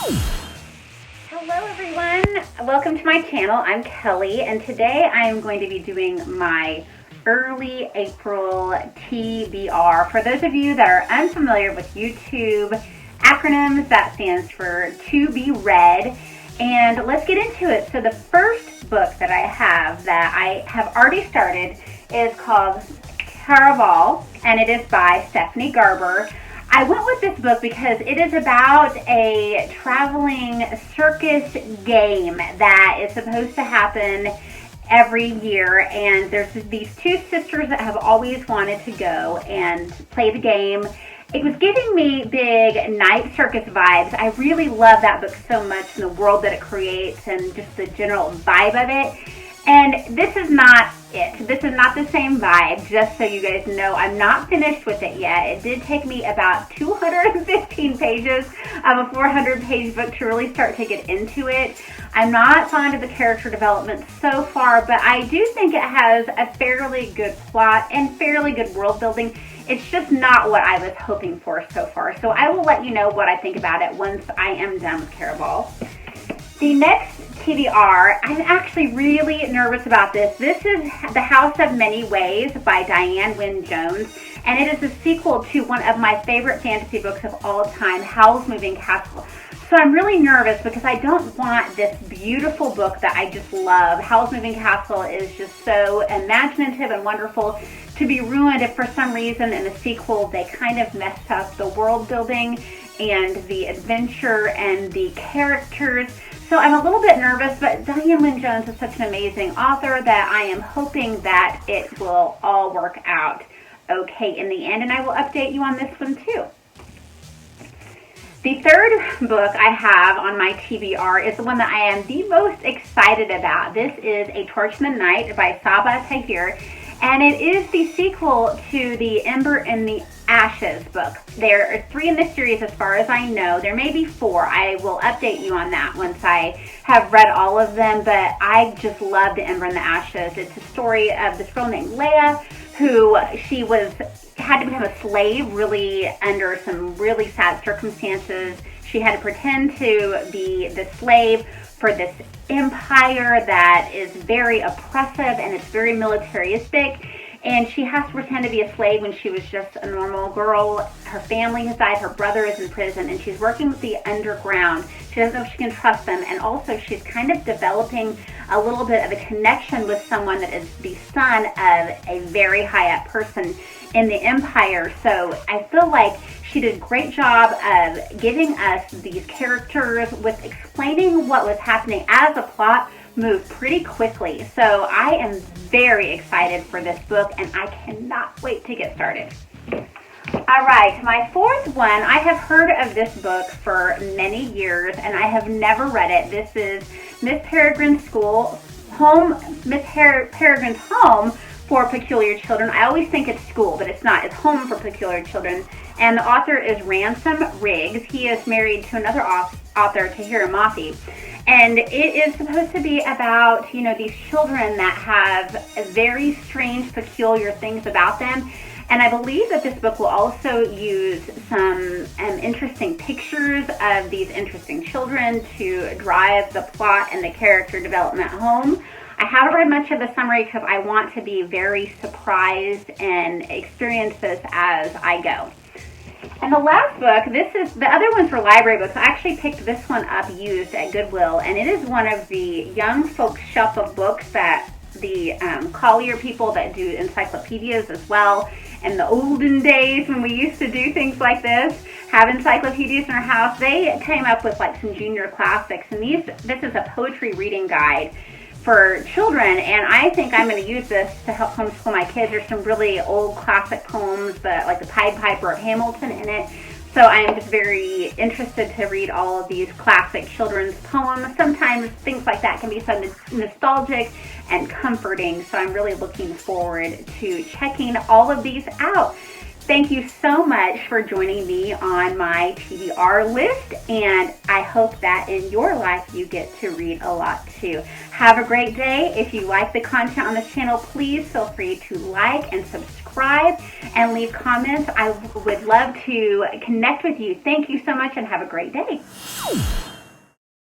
Hello everyone, welcome to my channel. I'm Kelly and today I am going to be doing my early April TBR. For those of you that are unfamiliar with YouTube acronyms, that stands for to be read. And let's get into it. So the first book that I have already started is called Caraval, and it is by Stephanie Garber. I went with this book because it is about a traveling circus game that is supposed to happen every year, and there's these two sisters that have always wanted to go and play the game. It was giving me big night circus vibes. I really love that book so much and the world that it creates and just the general vibe of it. And this is not it. This is not the same vibe, just so you guys know. I'm not finished with it yet. It did take me about 215 pages of a 400-page book to really start to get into it. I'm not fond of the character development so far, but I do think it has a fairly good plot and fairly good world building. It's just not what I was hoping for so far. So I will let you know what I think about it once I am done with Caraval. The next TBR, I'm actually really nervous about this. This is The House of Many Ways by Diane Wynne Jones, and it is a sequel to one of my favorite fantasy books of all time, Howl's Moving Castle. So I'm really nervous because I don't want this beautiful book that I just love. Howl's Moving Castle is just so imaginative and wonderful to be ruined if for some reason in the sequel they kind of messed up the world building and the adventure and the characters. So I'm a little bit nervous, but Diane Wynne Jones is such an amazing author that I am hoping that it will all work out okay in the end, and I will update you on this one too. The third book I have on my TBR is the one that I am the most excited about. This is A Torch in the Night by Saba, Tagir, and it is the sequel to the Ember in the Ashes book. There are 3 in this series as far as I know. There may be 4. I will update you on that once I have read all of them, but I just love the Ember in the Ashes. It's a story of this girl named Leia who had to become a slave really under some really sad circumstances. She had to pretend to be the slave for this empire that is very oppressive and it's very militaristic. And she has to pretend to be a slave when she was just a normal girl. Her family has died, her brother is in prison, and she's working with the underground. She doesn't know if she can trust them, and also she's kind of developing a little bit of a connection with someone that is the son of a very high-up person in the empire. So I feel like she did a great job of giving us these characters with explaining what was happening as a plot moved pretty quickly. So I am very excited for this book and I cannot wait to get started. All right, my fourth one, I have heard of this book for many years and I have never read it. This is Miss Peregrine's Peregrine's Home for Peculiar Children. I always think it's school, but it's not. It's Home for Peculiar Children. And the author is Ransom Riggs. He is married to another author, Tagir. And it is supposed to be about, these children that have very strange, peculiar things about them. And I believe that this book will also use some interesting pictures of these interesting children to drive the plot and the character development home. I haven't read much of the summary because I want to be very surprised and experience this as I go. And the last book, the other ones were library books. I actually picked this one up used at Goodwill, and it is one of the young folks shelf of books that the Collier people that do encyclopedias as well. In the olden days when we used to do things like this, have encyclopedias in our house, they came up with like some junior classics, and this is a poetry reading guide for children, and I think I'm going to use this to help homeschool my kids. There's some really old classic poems, like the Pied Piper of Hamilton in it. So I am just very interested to read all of these classic children's poems. Sometimes things like that can be so nostalgic and comforting. So I'm really looking forward to checking all of these out. Thank you so much for joining me on my TBR list, and I hope that in your life you get to read a lot too. Have a great day. If you like the content on this channel, please feel free to like and subscribe and leave comments. I would love to connect with you. Thank you so much and have a great day.